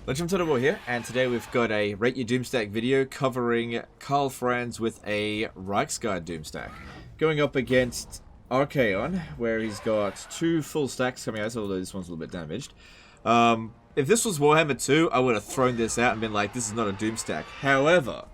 Triumphant Battle here, and today we've got a Rate Your Doomstack video covering Karl Franz with a Reiksguard Doomstack. Going up against Archaon, where he's got two full stacks coming out, although this one's a little bit damaged. If this was Warhammer 2, I would have thrown this out and been like, this is not a Doomstack. However,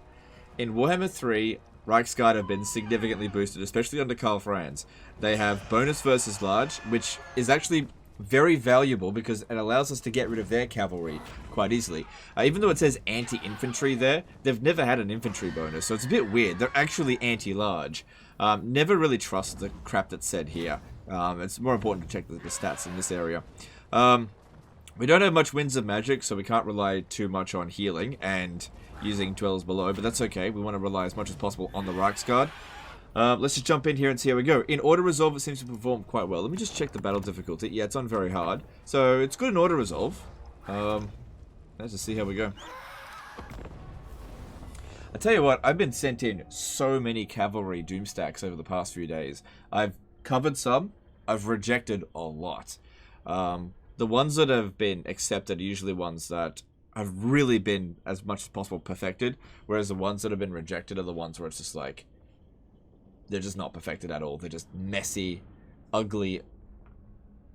in Warhammer 3, Reiksguard have been significantly boosted, especially under Karl Franz. They have bonus versus large, which is actually very valuable because it allows us to get rid of their cavalry quite easily. Even though it says anti-infantry there, they've never had an infantry bonus, so it's a bit weird. They're actually anti-large. Never really trust the crap that's said here. It's more important to check the stats in this area. We don't have much Winds of Magic, so we can't rely too much on healing and using Dwellers Below, but that's okay. We want to rely as much as possible on the Reiksguard. Let's just jump in here and see how we go. In Auto Resolve, it seems to perform quite well. Let me just check the battle difficulty. Yeah, it's on very hard. So, it's good in Auto Resolve. Let's just see how we go. I tell you what, I've been sent in so many cavalry Doomstacks over the past few days. I've covered some. I've rejected a lot. The ones that have been accepted are usually ones that have really been, as much as possible, perfected. Whereas the ones that have been rejected are the ones where it's just like, they're just not perfected at all. They're just messy, ugly,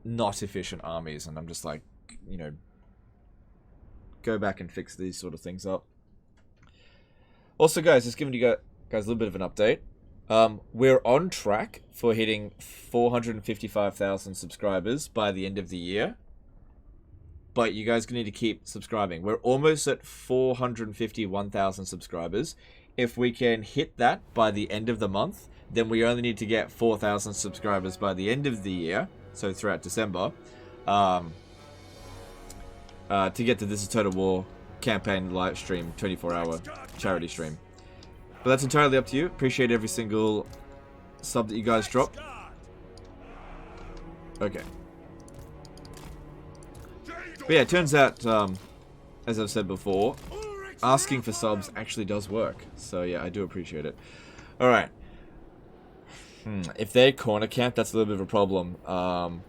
not efficient armies. And I'm just like, you know, go back and fix these sort of things up. Also, guys, just giving you guys a little bit of an update. We're on track for hitting 455,000 subscribers by the end of the year. But you guys need to keep subscribing. We're almost at 451,000 subscribers. If we can hit that by the end of the month, then we only need to get 4,000 subscribers by the end of the year, so throughout December, to get to This Is Total War campaign live stream, 24-hour charity stream. But that's entirely up to you. Appreciate every single sub that you guys drop. Okay. But yeah, it turns out, as I've said before, asking for subs actually does work. So yeah, I do appreciate it. Alright. If they're corner camp, that's a little bit of a problem.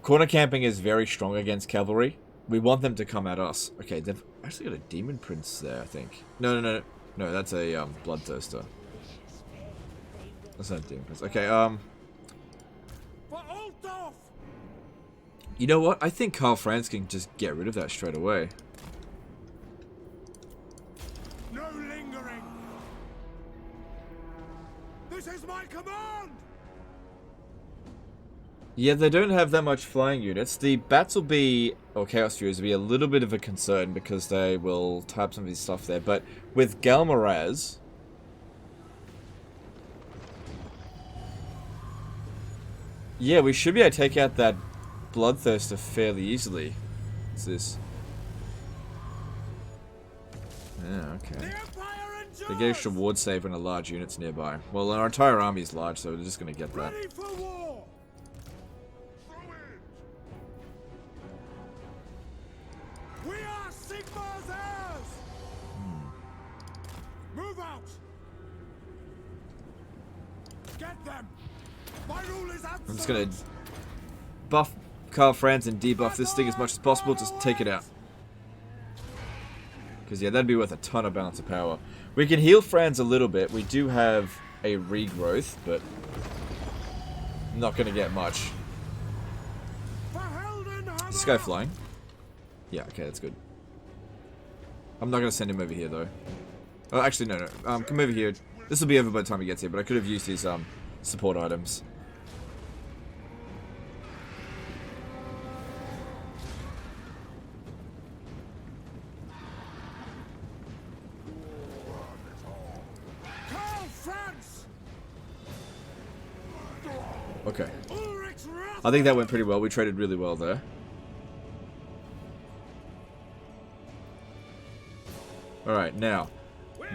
Corner camping is very strong against cavalry. We want them to come at us. Okay, they've actually got a demon prince there, I think. No, that's a bloodthirster. That's not a demon prince. Okay, you know what? I think Karl Franz can just get rid of that straight away. No lingering. This is my command. Yeah, they don't have that much flying units. The bats will be, or Chaos Furies will be a little bit of a concern because they will type some of his stuff there. But with Galmaraz, yeah, we should be able to take out that Bloodthirster fairly easily. What's this? Yeah, okay. They get extra ward save when a large unit's nearby. Well, our entire army is large, so we're just going to get that. Move out. Get them. My rule is absolute. I'm just going to buff Karl Franz and debuff this thing as much as possible. Just take it out. Because, yeah, that'd be worth a ton of balance of power. We can heal Franz a little bit. We do have a regrowth, but not going to get much. Is this guy flying? Yeah, okay, that's good. I'm not going to send him over here, though. Oh, actually, no. Come over here. This will be over by the time he gets here, but I could have used his support items. Okay. I think that went pretty well. We traded really well there. Alright, now,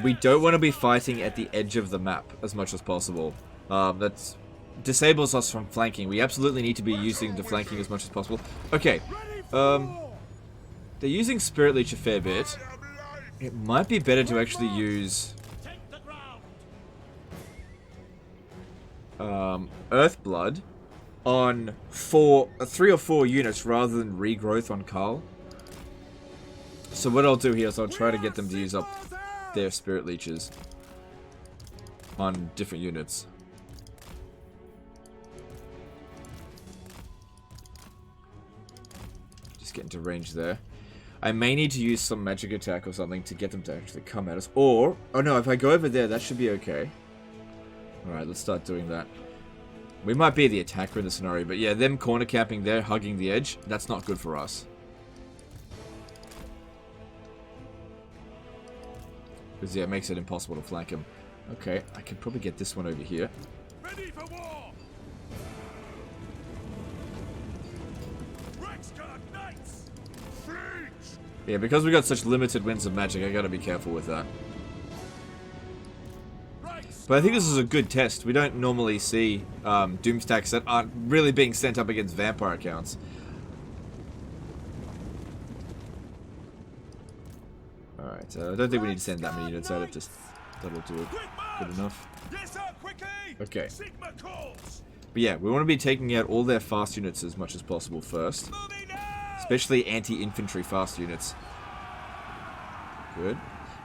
we don't want to be fighting at the edge of the map as much as possible. That disables us from flanking. We absolutely need to be using the flanking as much as possible. Okay, they're using Spirit Leech a fair bit. It might be better to actually use Earthblood on 3 or 4 units rather than regrowth on Karl. So what I'll do here is I'll try to get them to use up their spirit leeches on different units. Just get into range there. I may need to use some magic attack or something to get them to actually come at us. Or, oh no, if I go over there, that should be okay. Alright, let's start doing that. We might be the attacker in the scenario, but yeah, them corner camping there, hugging the edge, that's not good for us. Because yeah, it makes it impossible to flank him. Okay, I can probably get this one over here. Ready for war! Reiksguard knights! Siege! Yeah, because we got such limited winds of magic, I gotta be careful with that. But I think this is a good test. We don't normally see Doomstacks that aren't really being sent up against vampire accounts. Alright, I don't think we need to send that many units out. That'll do it good enough. Okay. But yeah, we want to be taking out all their fast units as much as possible first. Especially anti-infantry fast units. Good.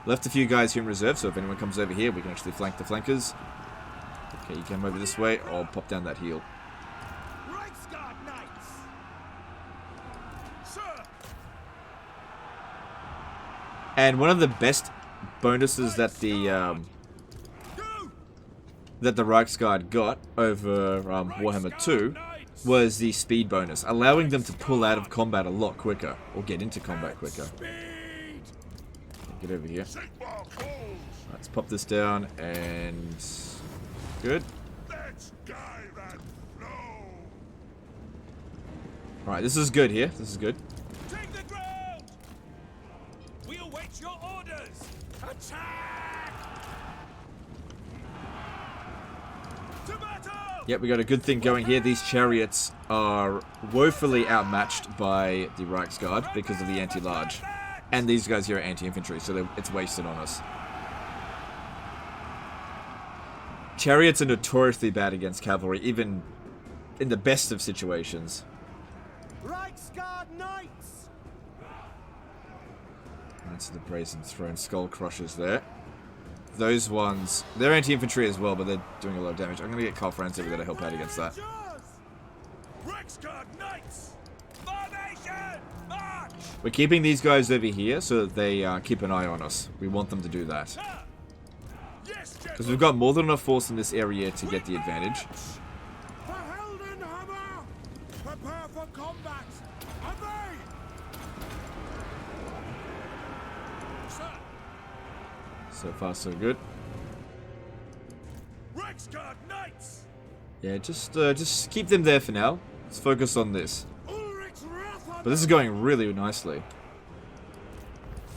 Left a few guys here in reserve, so if anyone comes over here, we can actually flank the flankers. Okay, you come over this way, I'll pop down that heal. Reiksguard knights! Sir! And one of the best bonuses that the Reiksguard got over Warhammer 2 was the speed bonus, allowing them to pull out of combat a lot quicker, or get into combat quicker. Get over here. Let's pop this down and good. Alright, this is good here. This is good. Take the ground! We await your orders! Attack! To battle! Yep, we got a good thing going here. These chariots are woefully outmatched by the Reiksguard because of the anti-large. And these guys here are anti-infantry, so it's wasted on us. Chariots are notoriously bad against cavalry, even in the best of situations. Reiksguard knights! That's the brazen throne skull crushers there. Those ones, they're anti-infantry as well, but they're doing a lot of damage. I'm going to get Karl Franz over there to help out against that. Reiksguard knights! Formation! March! We're keeping these guys over here so that they keep an eye on us. We want them to do that. Because we've got more than enough force in this area to get the advantage. Prepare for combat! Obey! So far, so good. Reiksguard knights! Yeah, just keep them there for now. Let's focus on this. But this is going really nicely.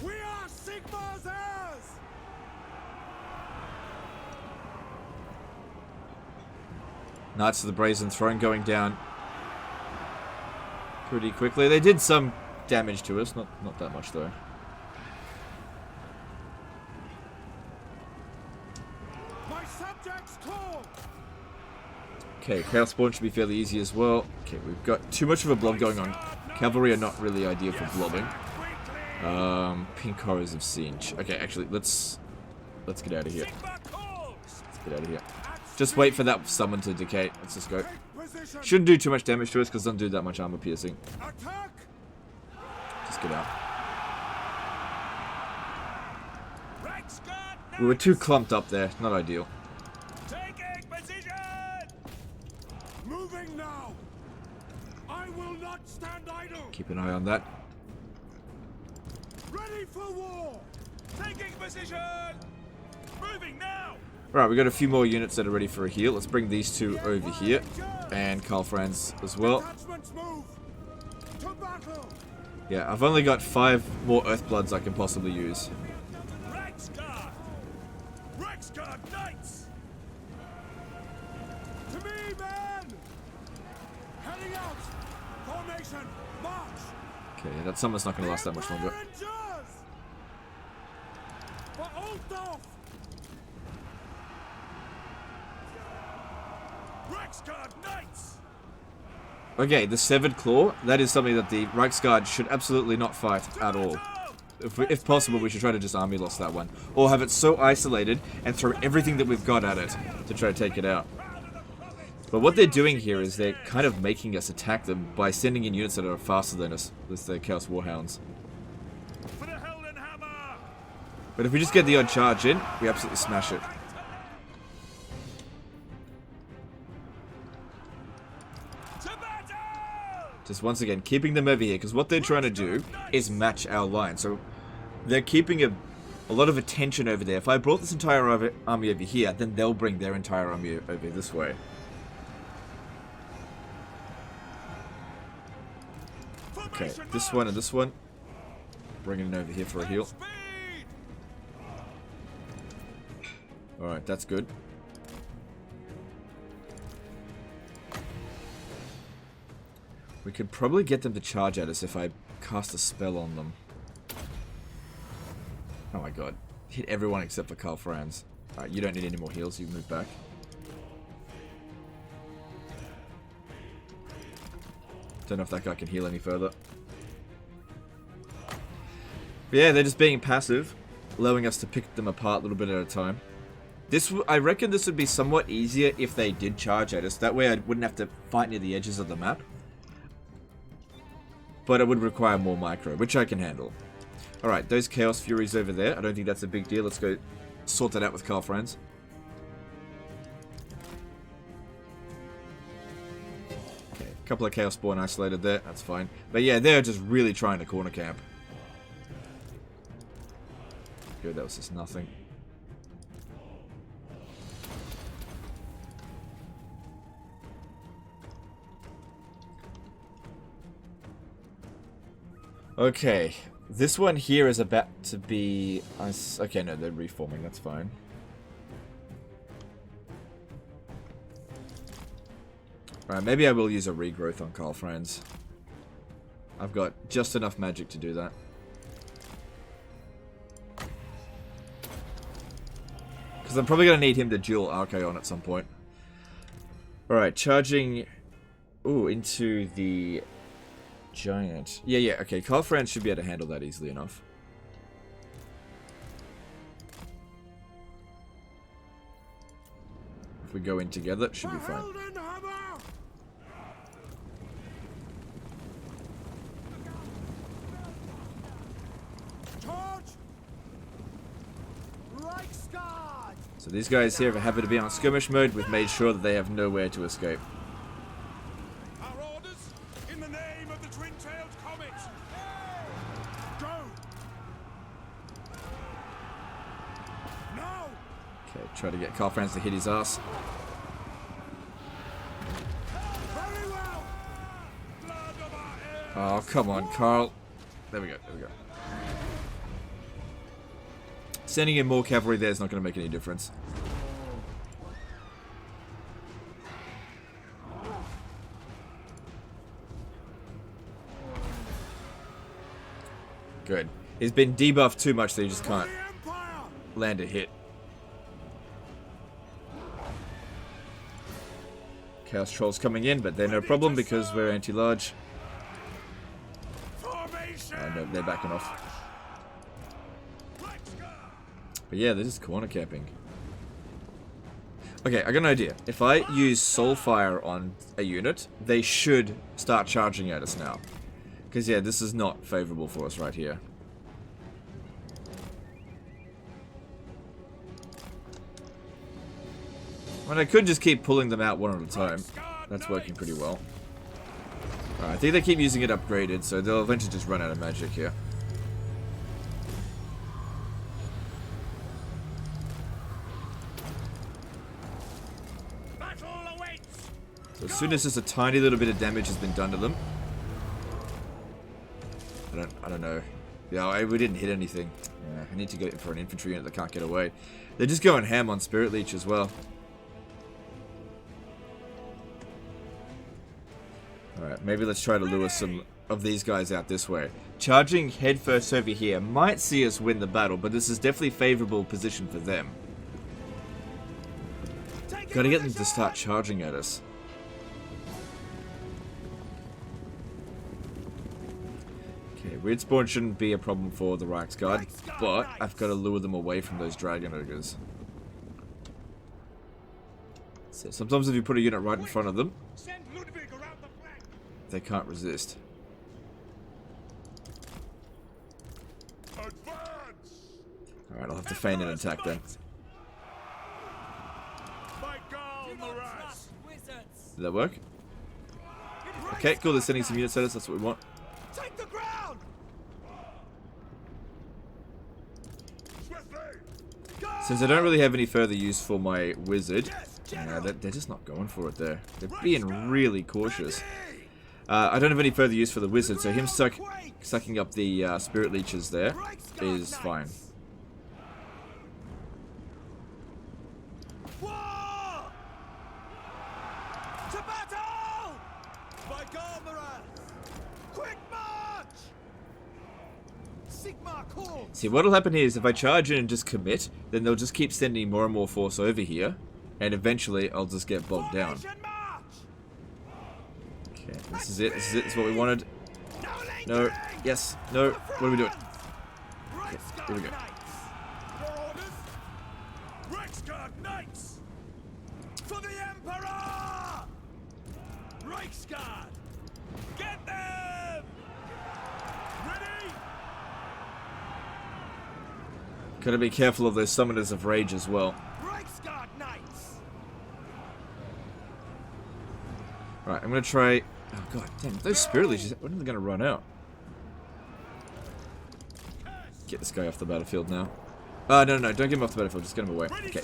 We are Sigmar's heirs! Knights of the Brazen Throne going down pretty quickly. They did some damage to us, not that much though. My subjects call! Okay, Chaos Spawn should be fairly easy as well. Okay, we've got too much of a blob going on. Cavalry are not really ideal for blobbing. Pink Horrors of Siege. Okay, actually, let's get out of here. Let's get out of here. Just wait for that summon to decay. Let's just go. Shouldn't do too much damage to us because it doesn't do that much armor piercing. Just get out. We were too clumped up there. Not ideal. Taking position! Moving now! I will not stand idle! Keep an eye on that. Ready for war! Taking position! Moving now! Right, we got a few more units that are ready for a heal. Let's bring these two over here. And Karl Franz as well. Move. To battle! Yeah, I've only got 5 more Earthbloods I can possibly use. Reiksguard! Reiksguard knights! To me, men! Heading out! Formation! March! Okay, that summon's not going to last that much longer. For Altdorf! Reiksguard knights! Okay, the Severed Claw. That is something that the Reiksguard should absolutely not fight at all. If possible, we should try to just army loss that one. Or have it so isolated and throw everything that we've got at it to try to take it out. But what they're doing here is they're kind of making us attack them by sending in units that are faster than us with the Chaos Warhounds. But if we just get the odd charge in, we absolutely smash it. Just once again, keeping them over here, because what they're trying to do is match our line. So they're keeping a lot of attention over there. If I brought this entire army over here, then they'll bring their entire army over this way. Okay, this one and this one. Bringing it over here for a heal. Alright, that's good. We could probably get them to charge at us if I cast a spell on them. Oh my god. Hit everyone except for Karl Franz. Alright, you don't need any more heals, you can move back. Don't know if that guy can heal any further. But yeah, they're just being passive, allowing us to pick them apart a little bit at a time. I reckon this would be somewhat easier if they did charge at us. That way I wouldn't have to fight near the edges of the map. But it would require more micro, which I can handle. Alright, those Chaos Furies over there. I don't think that's a big deal. Let's go sort that out with Karl Franz. Okay, a couple of Chaos Spawn isolated there. That's fine. But yeah, they're just really trying to corner camp. Good, that was just nothing. Okay, this one here is about to be... Okay, no, they're reforming, that's fine. Alright, maybe I will use a regrowth on Karl Franz. I've got just enough magic to do that. Because I'm probably going to need him to dual Archaon at some point. Alright, charging... Ooh, into the... Giant. Yeah, okay. Karl Franz should be able to handle that easily enough. If we go in together, it should be fine. So these guys here are happy to be on skirmish mode. We've made sure that they have nowhere to escape. Try to get Karl Franz to hit his ass. Oh, come on, Karl. There we go, there we go. Sending in more cavalry there is not going to make any difference. Good. He's been debuffed too much that he just can't land a hit. Chaos Trolls coming in, but they're no problem because we're anti-large. No, they're backing off. But yeah, they're just corner camping. Okay, I got an idea. If I use Soulfire on a unit, they should start charging at us now. Because yeah, this is not favorable for us right here. I mean, I could just keep pulling them out one at a time. That's working pretty well. Alright, I think they keep using it upgraded, so they'll eventually just run out of magic here. So as soon as just a tiny little bit of damage has been done to them. I don't know. Yeah, we didn't hit anything. Yeah, I need to go in for an infantry unit that can't get away. They're just going ham on Spirit Leech as well. Alright, maybe let's try to lure some of these guys out this way. Charging headfirst over here might see us win the battle, but this is definitely favorable position for them. Gotta get them to start charging at us. Okay, weird spawn shouldn't be a problem for the Reiksguard, but I've got to lure them away from those dragon ogres. So sometimes if you put a unit right in front of them, they can't resist. Alright, I'll have to feign an attack then. Did that work? Okay, cool, they're sending some units at us, that's what we want. Take the ground! Since I don't really have any further use for my wizard, they're just not going for it there. They're being really cautious. I don't have any further use for the wizard, so him sucking up the spirit leeches there is fine. See, what'll happen here is if I charge in and just commit, then they'll just keep sending more and more force over here, and eventually I'll just get bogged down. Okay, this is it, this is what we wanted. No, yes, no, what are we doing? Okay, here we go. Reiksguard Knights! For the Emperor! Reiksguard! Get them! Ready? Gotta be careful of those summoners of rage as well. Reiksguard Knights! Right, I'm gonna try. Oh god damn, those spirit leeches, when are they gonna run out? Get this guy off the battlefield now. No, don't get him off the battlefield, just get him away. Okay.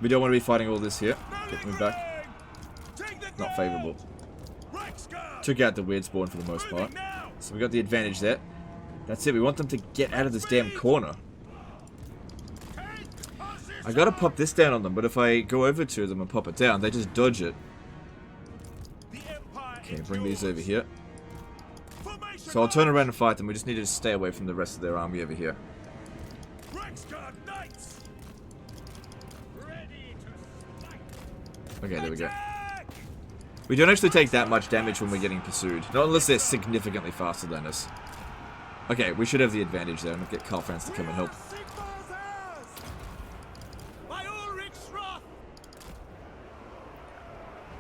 We don't want to be fighting all this here. Get him back. Not favourable. Took out the weird spawn for the most part. So we got the advantage there. That's it, we want them to get out of this damn corner. I gotta pop this down on them, but if I go over to them and pop it down, they just dodge it. Okay, bring these over here. So I'll turn around and fight them, we just need to stay away from the rest of their army over here. Okay, there we go. We don't actually take that much damage when we're getting pursued. Not unless they're significantly faster than us. Okay, we should have the advantage there. I'm gonna get Karl Franz to come and help.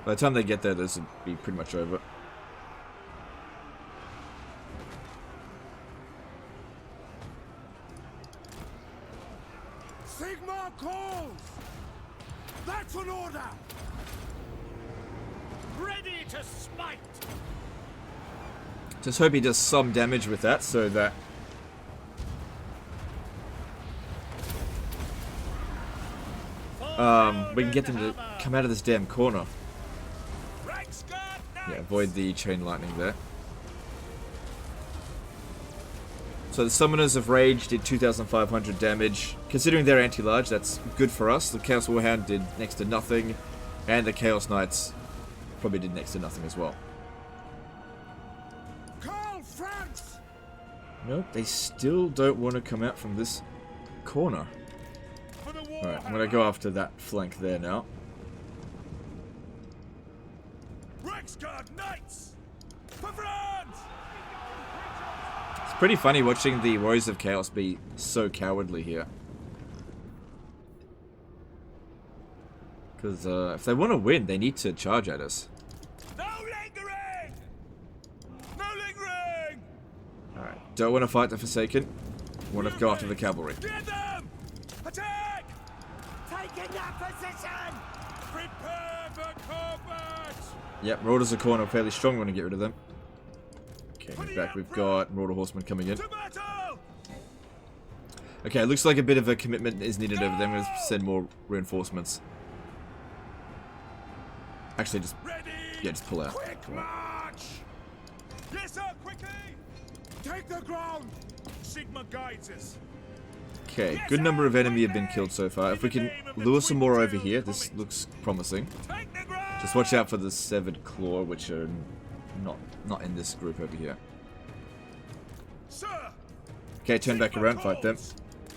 By the time they get there, this will be pretty much over. Sigmar calls! That's an order! Ready to smite! Just hope he does some damage with that, so that... we can get them to come out of this damn corner. Yeah, avoid the chain lightning there. So the Summoners of Rage did 2,500 damage. Considering they're anti-large, that's good for us. The Chaos Warhound did next to nothing. And the Chaos Knights probably did next to nothing as well. Karl Franz! Nope, they still don't want to come out from this corner. Alright, I'm going to go after that flank there now. Reiksguard Knights! For Franz! It's pretty funny watching the Warriors of Chaos be so cowardly here. Because if they want to win, they need to charge at us. No lingering! No lingering! Alright, don't want to fight the Forsaken. Want to go after the cavalry. Get them! Attack! Taking that position! Prepare for combat! Yep, Marauders are corner fairly strong. We want to get rid of them. Okay, move back. We've got Marauder Horsemen coming in. Okay, it looks like a bit of a commitment is needed over there. I'm going to send more reinforcements. Actually, just pull out. Quick march! Yes, sir, quickly! Take the ground! Sigma guides us. Okay, good number of enemy have been killed so far. If we can lure some more over here, this looks promising. Just watch out for the Severed Claw, which are not in this group over here. Okay, turn back around, fight them.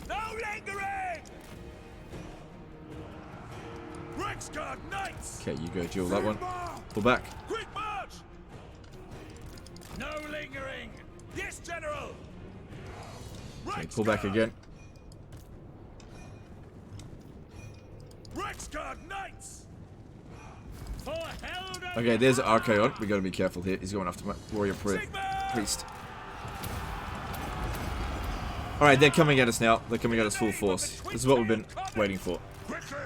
No lingering! Reiksguard Knights! Okay, you go duel that one. Pull back. Quick march! No lingering! Yes, General. Okay, pull back again. Reiksguard Knights. For hell no. Okay, there's Archaon. We gotta be careful here. He's going after my warrior Sigma! priest. Alright, they're coming at us now. They're coming at us full force. This is what we've been waiting for. Quickly.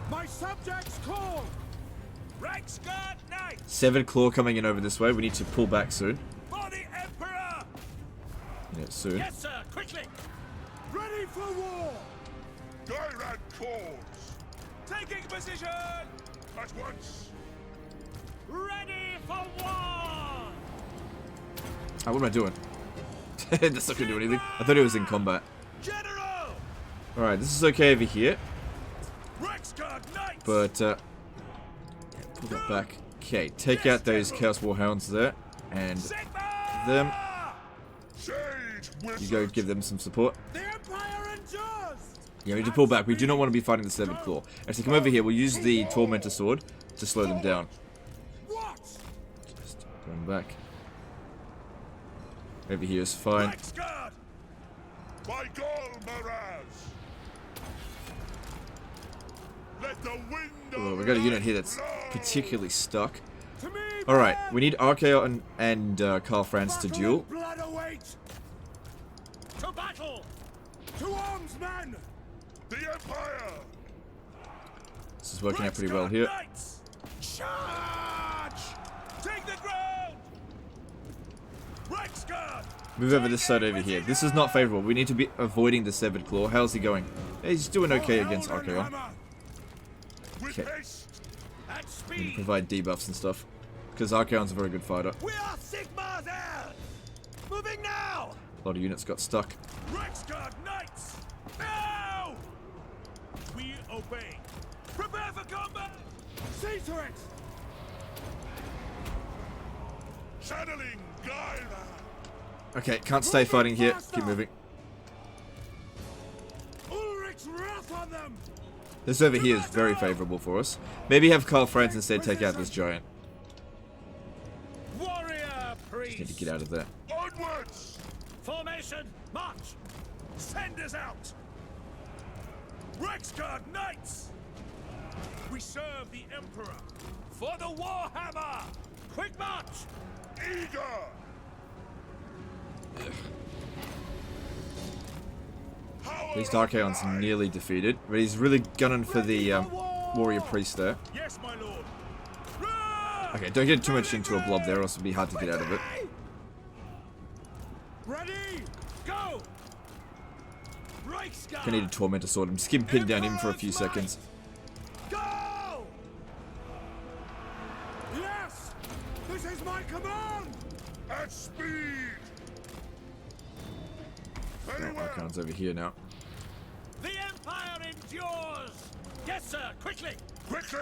My subjects call. Reiksguard Knights. Severed Claw coming in over this way. We need to pull back soon. For the Emperor. Yeah, soon. Yes, sir. Quickly. Ready for war. Tyrant calls. Taking position. At once. Ready for war. Oh, what am I doing? That's not gonna do anything. I thought it was in combat. General. Alright, this is okay over here. Reiksguard Knights. But, pull that back. Okay, take out those Chaos Warhounds there. And them. You go give them some support. The Empire endures. Yeah, we need to pull back. We do not want to be fighting the Severed Claw. Actually, come over here. We'll use the Tormentor Sword to slow them down. What? Just going back. Over here is fine. Reiksguard. By Gol Maraz. Let the wind. Oh, we got a unit here that's particularly stuck. To me, Alright, we need Archaon and Karl Franz to duel. blood awaits. To battle. To arms, men. The Empire. This is working out pretty well here. Knights. Charge. Take the ground. Reiksguard. Move over this side over here. This is not favorable. We need to be avoiding the Severed Claw. How's he going? He's doing okay against Archaon. Okay. At We need to speed. provide debuffs and stuff. Because Archaon's a very good fighter. We are Sigma's heirs. Moving now. A lot of units got stuck. Reiksguard Knights. Now. We obey. Prepare for combat. See to it. Channeling guide. Okay, can't stay fighting here. Keep moving. Ulrich's wrath on them. This over here is very favorable for us. Maybe have Karl Franz instead take out this giant. Warrior priest. Need to get out of there. Onwards. Formation. March. Send us out. Reiksguard Knights. We serve the Emperor. For the Warhammer. Quick march. Eager. At least Archaon's nearly defeated, but he's really gunning for the warrior priest there. Yes, my lord. Okay, don't get too much into a blob there, or else it'll be hard to get out of it. Ready? Go. Reiksguard. I need a Tormentor Sword. I'm just getting pinned down even for a few seconds. Go! Yes! This is my command! At speed! Very well. Archaon's over here now. The Empire endures! Yes, sir! Quickly! Quickly!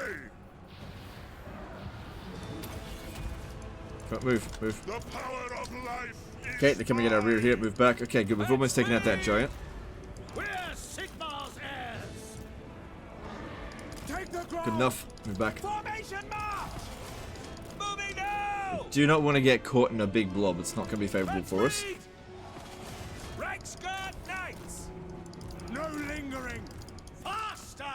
Come on, move, move. The power of life is Okay, they're coming in our rear here. Move back. Okay, good. We've almost taken out that giant. We're Sigma's heirs! Take the ground! Good enough. Move back. Formation march! Moving now! Do not want to get caught in a big blob. It's not going to be favorable for us. Reiksguard Knights! No lingering! Faster!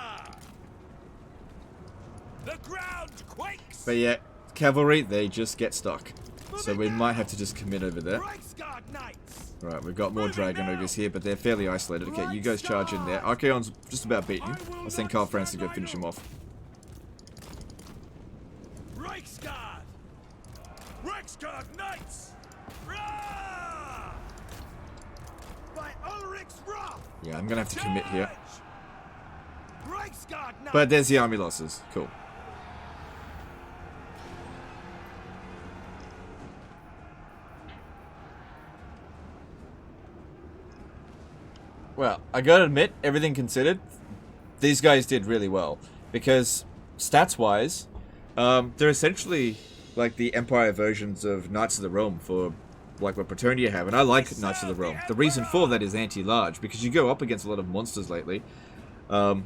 The ground quakes! But yeah, cavalry, they just get stuck. So we might have to just commit over there. Reiksguard Knights! Right, we've got more Dragon Ogres here, but they're fairly isolated. Okay, you guys charge in there. Archaon's just about beaten. I'll send Karl Franz to go finish him off. Reiksguard! Reiksguard Knights! Rah! By Ulrich's wrath! Yeah, I'm going to have to commit here. Reiksguard Knights! But there's the army losses. Cool. Well, I gotta admit, everything considered, these guys did really well. Because, stats-wise, they're essentially like the Empire versions of Knights of the Realm for like what Paternia have. And I like Knights of the Realm. The reason for that is anti-large, because you go up against a lot of monsters lately. And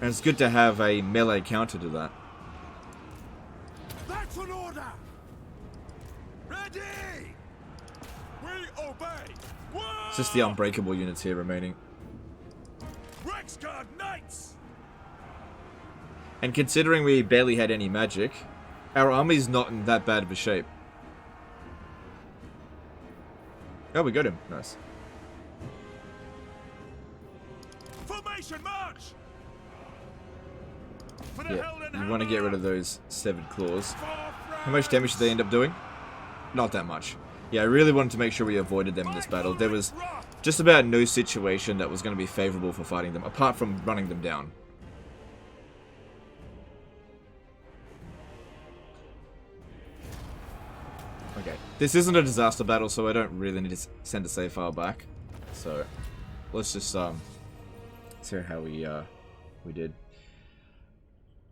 it's good to have a melee counter to that. That's an order! Ready! We obey! It's just the unbreakable units here remaining. Reiksguard Knights! And considering we barely had any magic, our army's not in that bad of a shape. Oh, we got him. Nice. Formation march! Yeah, you want to get rid of those severed claws. How much damage did they end up doing? Not that much. Yeah, I really wanted to make sure we avoided them in this battle. There was just about no situation that was going to be favorable for fighting them, apart from running them down. Okay, this isn't a disaster battle, so I don't really need to send a save file back. So, let's just see how we did.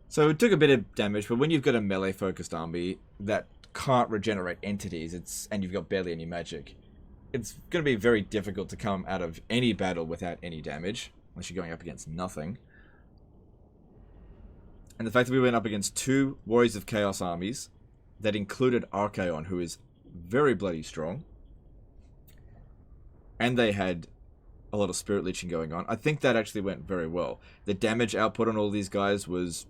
So it took a bit of damage, but when you've got a melee-focused army that can't regenerate entities, and you've got barely any magic, it's going to be very difficult to come out of any battle without any damage, unless you're going up against nothing. And the fact that we went up against 2 Warriors of Chaos armies that included Archaon, who is very bloody strong, and they had a lot of Spirit Leeching going on, I think that actually went very well. The damage output on all these guys was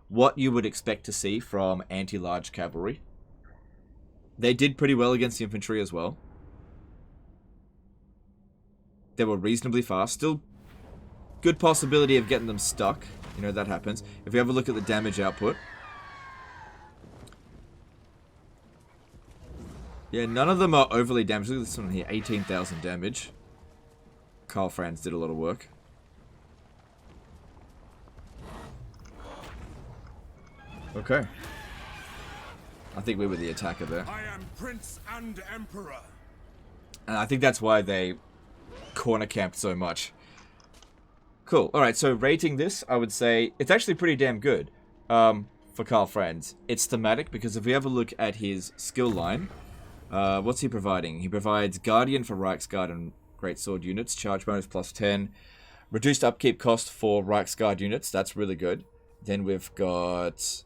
what you would expect to see from anti-large cavalry. They did pretty well against the infantry as well. They were reasonably fast. Still good possibility of getting them stuck. You know, that happens. If we have a look at the damage output. Yeah, none of them are overly damaged. Look at this one here, 18,000 damage. Karl Franz did a lot of work. Okay. I think we were the attacker there. I am Prince and Emperor. And I think that's why they corner camped so much. Cool. Alright, so rating this, I would say it's actually pretty damn good for Karl Franz. It's thematic because if we have a look at his skill line, what's he providing? He provides Guardian for Reiksguard and Greatsword units, charge bonus plus 10, reduced upkeep cost for Reiksguard units, that's really good. Then we've got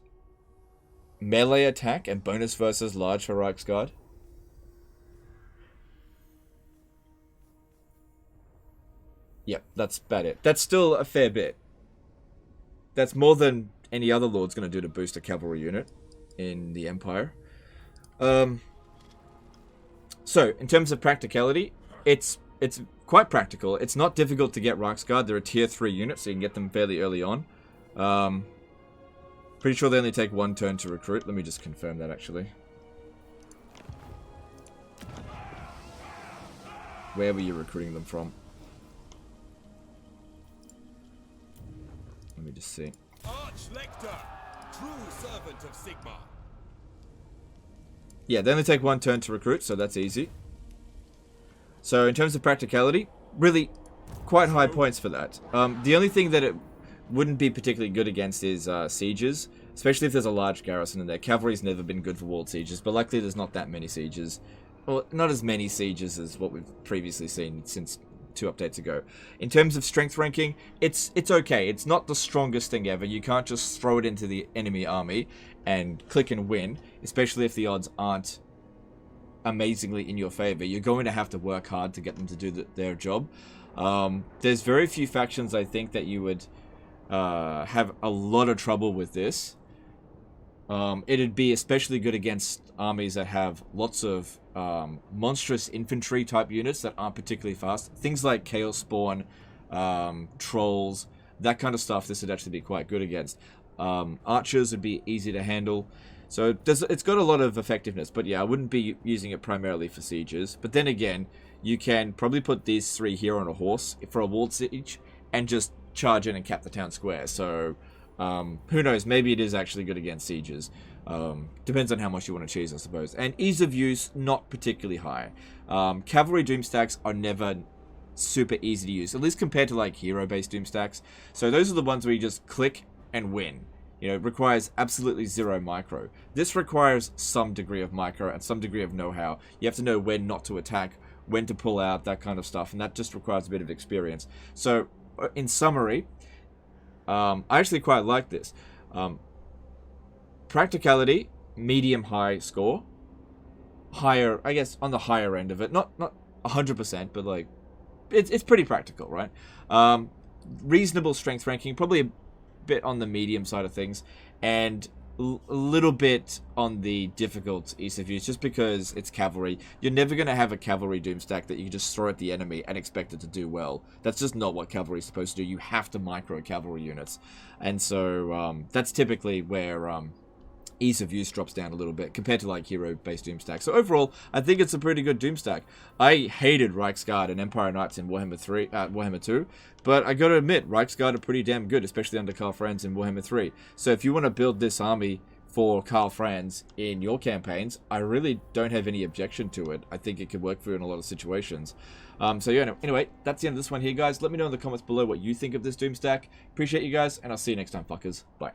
melee attack and bonus versus large for Reiksguard. Yep, that's about it. That's still a fair bit. That's more than any other lord's going to do to boost a cavalry unit in the Empire. So, in terms of practicality, it's quite practical. It's not difficult to get Reiksguard. They're a tier 3 unit, so you can get them fairly early on. Pretty sure they only take 1 turn to recruit. Let me just confirm that, actually. Where were you recruiting them from? Let me just see. Arch-Lector, true servant of Sigmar. Yeah, they only take 1 turn to recruit, so that's easy. So in terms of practicality, really quite high points for that. The only thing that it wouldn't be particularly good against is sieges, especially if there's a large garrison in there. Cavalry's never been good for walled sieges, but luckily there's not that many sieges. Well, not as many sieges as what we've previously seen since 2 updates ago. In terms of strength ranking, it's okay. It's not the strongest thing ever. You can't just throw it into the enemy army and click and win, especially if the odds aren't amazingly in your favor. You're going to have to work hard to get them to do their job. There's very few factions, I think, that you would have a lot of trouble with this. It'd be especially good against armies that have lots of monstrous infantry type units that aren't particularly fast. Things like Chaos Spawn, Trolls, that kind of stuff this would actually be quite good against. Archers would be easy to handle. So it's got a lot of effectiveness, but yeah, I wouldn't be using it primarily for sieges. But then again, you can probably put these 3 here on a horse for a walled siege and just charge in and cap the town square. So who knows, maybe it is actually good against sieges. Depends on how much you want to choose, I suppose. And ease of use, not particularly high. Cavalry Doomstacks are never super easy to use, at least compared to like hero-based Doomstacks. So those are the ones where you just click and win. You know, it requires absolutely 0 micro. This requires some degree of micro and some degree of know-how. You have to know when not to attack, when to pull out, that kind of stuff, and that just requires a bit of experience. So, in summary, I actually quite like this. Practicality, medium-high score. higher, I guess, on the higher end of it. Not 100%, but like, it's pretty practical, right? Reasonable strength ranking, probably a bit on the medium side of things, and a little bit on the difficult ease of use, just because it's cavalry. You're never going to have a cavalry Doomstack that you can just throw at the enemy and expect it to do well. That's just not what cavalry is supposed to do. You have to micro cavalry units, and so that's typically where ease of use drops down a little bit compared to like hero-based Doomstack. So overall, I think it's a pretty good Doomstack. I hated Reiksguard and Empire Knights in Warhammer 2, but I gotta admit, Reiksguard are pretty damn good, especially under Karl Franz in Warhammer 3. So if you want to build this army for Karl Franz in your campaigns, I really don't have any objection to it. I think it could work for you in a lot of situations. So yeah, anyway, that's the end of this one here, guys. Let me know in the comments below what you think of this Doomstack. Appreciate you guys, and I'll see you next time, fuckers. Bye.